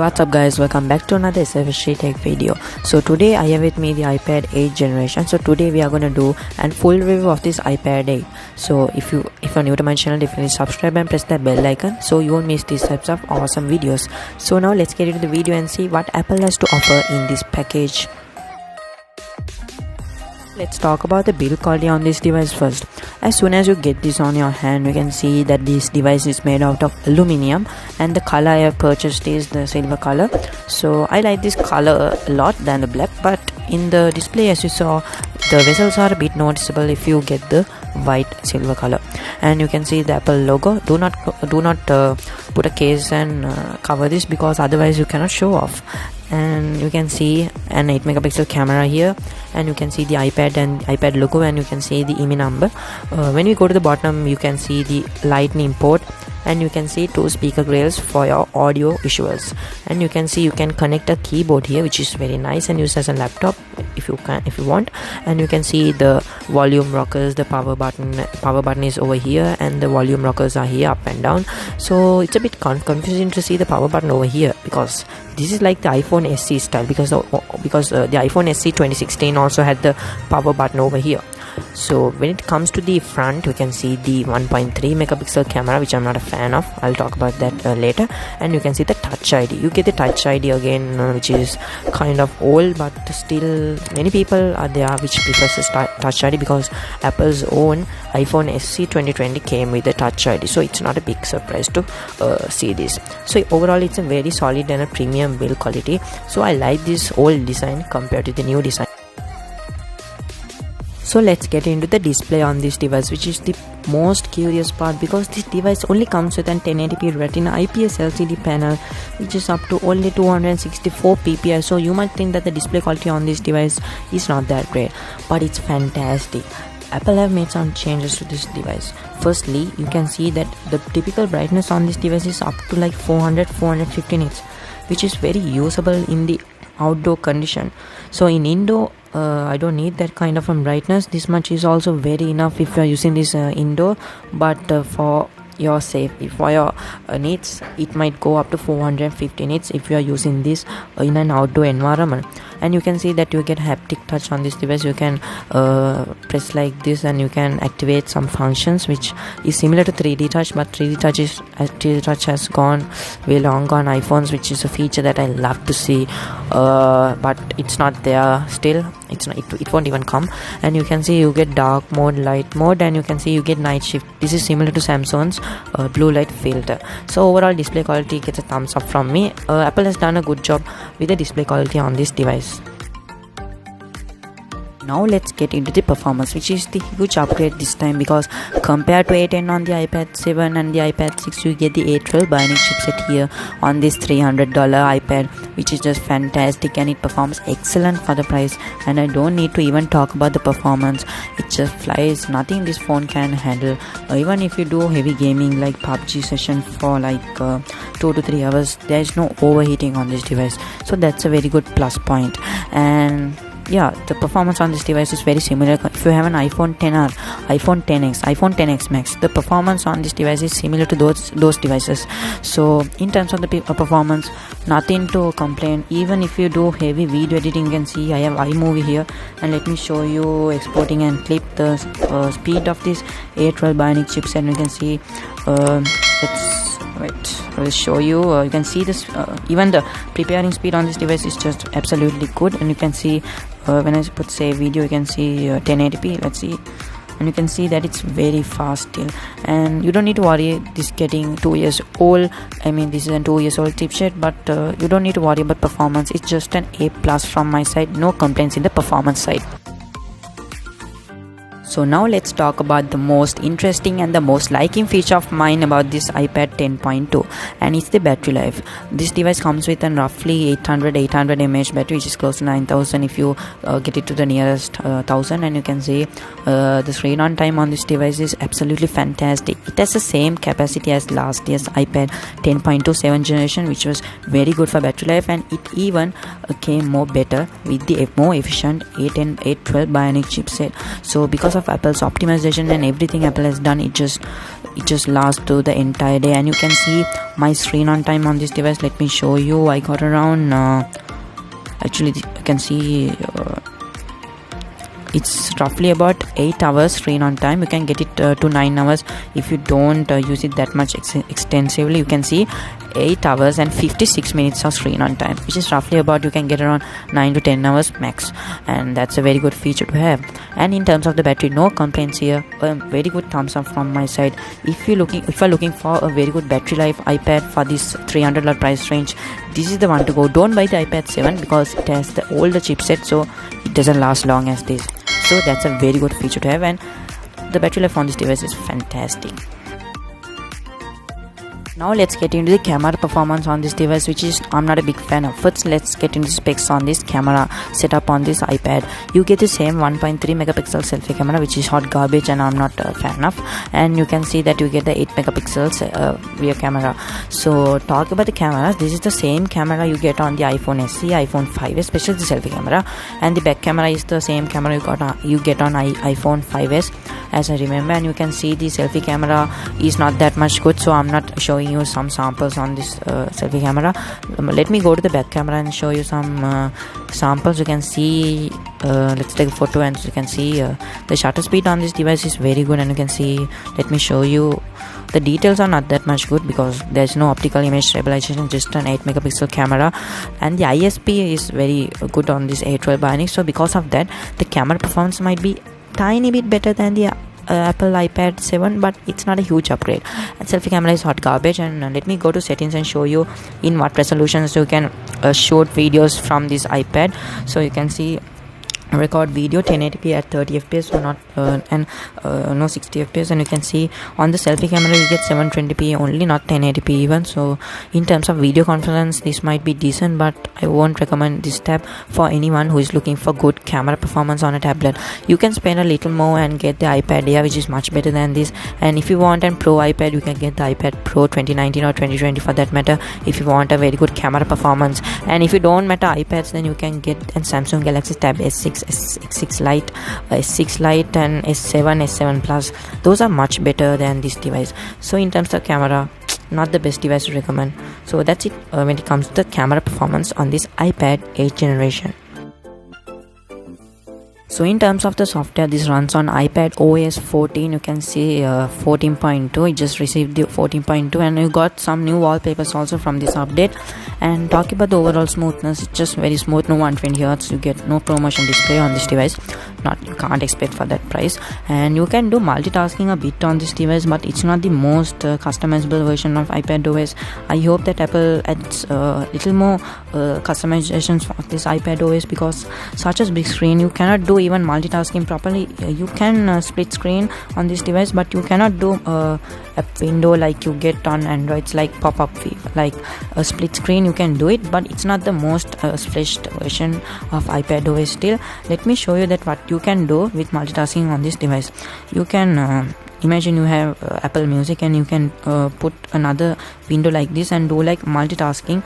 What's up guys, welcome back to another SFSC Tech video. So today I have with me the iPad 8 generation. So today we are going to do a full review of this iPad 8. So if you're new to my channel, definitely subscribe and press the bell icon so you won't miss these types of awesome videos. So now let's get into the video and see what Apple has to offer in this package. Let's talk about the build quality on this device first. As soon as you get this on your hand, you can see that this device is made out of aluminum and the color I have purchased is the silver color. So I like this color a lot than the black, but in the display, as you saw, the bezels are a bit noticeable if you get the white silver color. And you can see the Apple logo. Do not put a case and cover this, because otherwise you cannot show off. And you can see an 8 megapixel camera here, and you can see the iPad and iPad logo, and you can see the IMEI number. When we go to the bottom, you can see the Lightning port, and you can see 2 speaker grills for your audio visuals. And you can see you can connect a keyboard here, which is very nice and use as a laptop if you want. And you can see the volume rockers, the power button is over here, and the volume rockers are here, up and down. So it's a bit confusing to see the power button over here, because this is like the iPhone SE style, because the iPhone SE 2016 also had the power button over here. So when it comes to the front, you can see the 1.3 megapixel camera, which I'm not a fan of. I'll talk about that later. And you can see the Touch ID. You get the Touch ID again, which is kind of old, but still many people are there which prefers the Touch ID, because Apple's own iPhone SE 2020 came with the Touch ID. So it's not a big surprise to see this. So overall, it's a very solid and a premium build quality. So I like this old design compared to the new design. So let's get into the display on this device, which is the most curious part, because this device only comes with an 1080p Retina IPS LCD panel, which is up to only 264 ppi. So you might think that the display quality on this device is not that great, but it's fantastic. Apple have made some changes to this device. Firstly, you can see that the typical brightness on this device is up to like 450 nits, which is very usable in the outdoor condition. So in indoor, I don't need that kind of brightness. This much is also very enough if you are using this indoor, but for your needs, it might go up to 450 nits if you are using this in an outdoor environment. And you can see that you get haptic touch on this device. You can press like this and you can activate some functions, which is similar to 3D touch, but 3D touch has gone way long on iPhones, which is a feature that I love to see, but it's not there still. It won't even come. And you can see you get dark mode, light mode, and you can see you get night shift. This is similar to Samsung's blue light filter. So overall display quality gets a thumbs up from me. Apple has done a good job with the display quality on this device. Now let's get into the performance, which is the huge upgrade this time, because compared to A10 on the iPad 7 and the iPad 6, you get the A12 Bionic chipset here on this $300 iPad, which is just fantastic, and it performs excellent for the price. And I don't need to even talk about the performance. It just flies. Nothing this phone can handle. Even if you do heavy gaming like PUBG session for like 2 to 3 hours, there is no overheating on this device. So that's a very good plus point. And yeah, the performance on this device is very similar. If you have an iPhone XR, iPhone XS, iPhone XS Max, the performance on this device is similar to those devices. So in terms of the performance, nothing to complain. Even if you do heavy video editing, you can see I have iMovie here, and let me show you exporting and clip the speed of this A12 Bionic chipset. And you can see I will show you. You can see this, even the preparing speed on this device is just absolutely good. And you can see when I put say video, you can see 1080p. Let's see, and you can see that it's very fast still. And you don't need to worry this getting 2 years old. I mean, this is a 2 years old chipset, but you don't need to worry about performance. It's just an A+ from my side. No complaints in the performance side. So now let's talk about the most interesting and the most liking feature of mine about this iPad 10.2, and it's the battery life. This device comes with a roughly 800 mAh battery, which is close to 9000 if you get it to the nearest 1000. And you can see the screen on time on this device is absolutely fantastic. It has the same capacity as last year's iPad 10.2 7th generation, which was very good for battery life, and it even came more better with the more efficient 812 Bionic chipset. So because of of Apple's optimization and everything Apple has done, it just lasts through the entire day. And you can see my screen on time on this device. Let me show you. I got around actually you can see it's roughly about 8 hours screen on time. You can get it to 9 hours if you don't use it that much extensively. You can see 8 hours and 56 minutes of screen on time, which is roughly about, you can get around 9 to 10 hours max, and that's a very good feature to have. And in terms of the battery, no complaints here. Very good thumbs up from my side. If you're looking for a very good battery life iPad for this $300 price range, this is the one to go. Don't buy the iPad 7 because it has the older chipset, so it doesn't last long as this. So that's a very good feature to have, and the battery life on this device is fantastic. Now let's get into the camera performance on this device, which is I'm not a big fan of. First, let's get into the specs on this camera setup on this iPad. You get the same 1.3 megapixel selfie camera, which is hot garbage and I'm not a fan of. And you can see that you get the 8 megapixels rear camera. So talk about the cameras, this is the same camera you get on the iPhone SE, iPhone 5s, especially the selfie camera. And the back camera is the same camera you get on iPhone 5s, as I remember. And you can see the selfie camera is not that much good, so I'm not showing you some samples on this selfie camera. Let me go to the back camera and show you some samples. You can see let's take a photo, and you can see the shutter speed on this device is very good. And you can see, let me show you, the details are not that much good because there's no optical image stabilization, just an 8 megapixel camera. And the ISP is very good on this A12 Bionic, so because of that the camera performance might be tiny bit better than the Apple iPad 7, but it's not a huge upgrade. And selfie camera is hot garbage. And let me go to settings and show you in what resolutions you can shoot videos from this iPad. So you can see record video 1080p at 30 fps, so not no 60 fps. And you can see on the selfie camera you get 720p only, not 1080p even. So in terms of video conference, this might be decent, but I won't recommend this tab for anyone who is looking for good camera performance on a tablet. You can spend a little more and get the iPad Air, which is much better than this. And if you want a Pro iPad, you can get the iPad Pro 2019 or 2020 for that matter, if you want a very good camera performance. And if you don't matter iPads, then you can get a Samsung Galaxy Tab S6, S6 Lite, S6 Lite and S7 Plus. Those are much better than this device. So in terms of camera, not the best device to recommend. So that's it when it comes to the camera performance on this iPad 8th generation. So in terms of the software, this runs on iPad OS 14. You can see 14.2. It just received the 14.2, and you got some new wallpapers also from this update. And talk about the overall smoothness, it's just very smooth. No 120 Hz. You get no ProMotion display on this device. You can't expect for that price. And you can do multitasking a bit on this device, but it's not the most customizable version of iPad OS. I hope that Apple adds little more customizations for this iPad OS, because such a big screen, you cannot do even multitasking properly. You can split screen on this device, but you cannot do a window like you get on Android. It's like pop-up view, like a split screen. You can do it, but it's not the most fleshed version of iPad OS still. Let me show you that what you can do with multitasking on this device. You can imagine you have Apple Music, and you can put another window like this and do like multitasking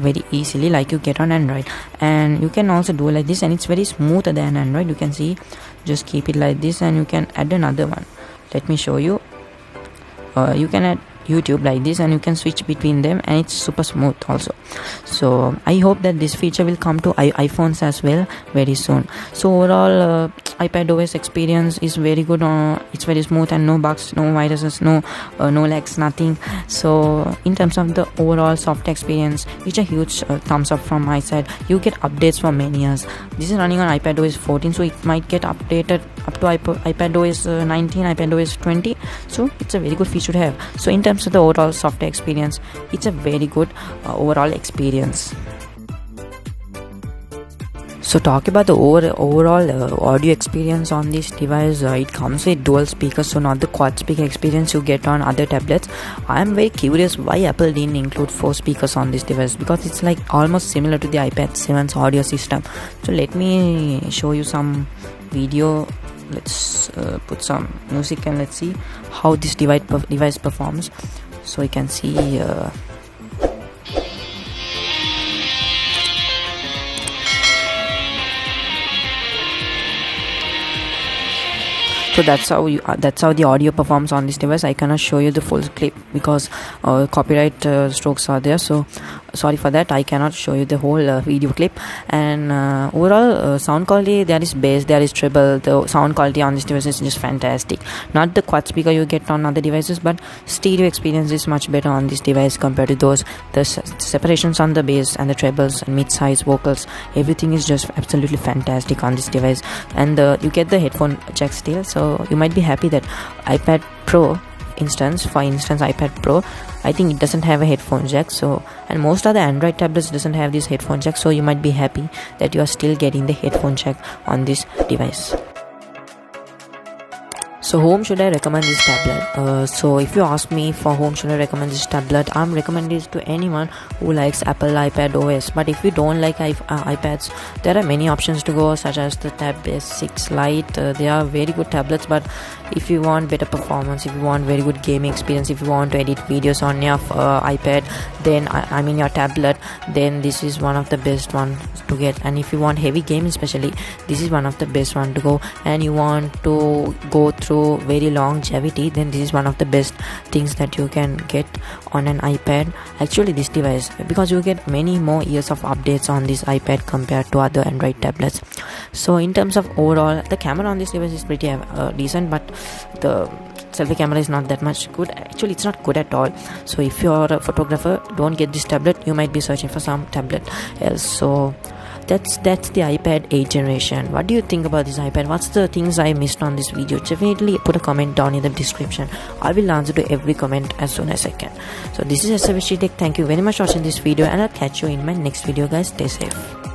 very easily like you get on Android. And you can also do like this, and it's very smoother than Android. You can see, just keep it like this, and you can add another one. Let me show you. You can add YouTube like this, and you can switch between them, and it's super smooth also. So I hope that this feature will come to iPhones as well very soon. So overall iPad OS experience is very good. It's very smooth and no bugs, no viruses, no lags, nothing. So in terms of the overall software experience, it's a huge thumbs up from my side. You get updates for many years. This is running on iPad OS 14, so it might get updated up to iPad OS 19, iPad OS 20. So it's a very good feature to have. So in terms of the overall software experience, it's a very good overall experience. So talk about the overall audio experience on this device. It comes with dual speakers, so not the quad speaker experience you get on other tablets. I am very curious why Apple didn't include 4 speakers on this device, because it's like almost similar to the iPad 7's audio system. So let me show you some video. Let's put some music and let's see how this device performs. So you can see So that's how the audio performs on this device. I cannot show you the full clip because copyright strokes are there, so sorry for that. I cannot show you the whole video clip. And overall sound quality, there is bass, there is treble. The sound quality on this device is just fantastic. Not the quad speaker you get on other devices, but stereo experience is much better on this device compared to those. The separations on the bass and the trebles and mid-size vocals, everything is just absolutely fantastic on this device. And you get the headphone jack still, so you might be happy that iPad Pro for instance iPad Pro, I think it doesn't have a headphone jack. So, and most of the Android tablets doesn't have this headphone jack, so you might be happy that you are still getting the headphone jack on this device. So whom should I recommend this tablet? So if you ask me for whom should I recommend this tablet, I'm recommending this to anyone who likes Apple iPad OS. But if you don't like iPads, there are many options to go, such as the Tab S6 Lite. They are very good tablets, but if you want better performance, if you want very good gaming experience, if you want to edit videos on your iPad, then I mean your tablet, then this is one of the best ones to get. And if you want heavy gaming especially, this is one of the best one to go. And you want to go through very longevity, then this is one of the best things that you can get on an iPad. Actually this device, because you get many more years of updates on this iPad compared to other Android tablets. So in terms of overall, the camera on this device is pretty decent, but the selfie camera is not that much good. Actually it's not good at all. So if you're a photographer, don't get this tablet. You might be searching for some tablet else. So that's the iPad 8th generation. What do you think about this iPad? What's the things I missed on this video? Definitely put a comment down in the description. I will answer to every comment as soon as I can. So this is SWC Tech. Thank you very much for watching this video, and I'll catch you in my next video, guys. Stay safe.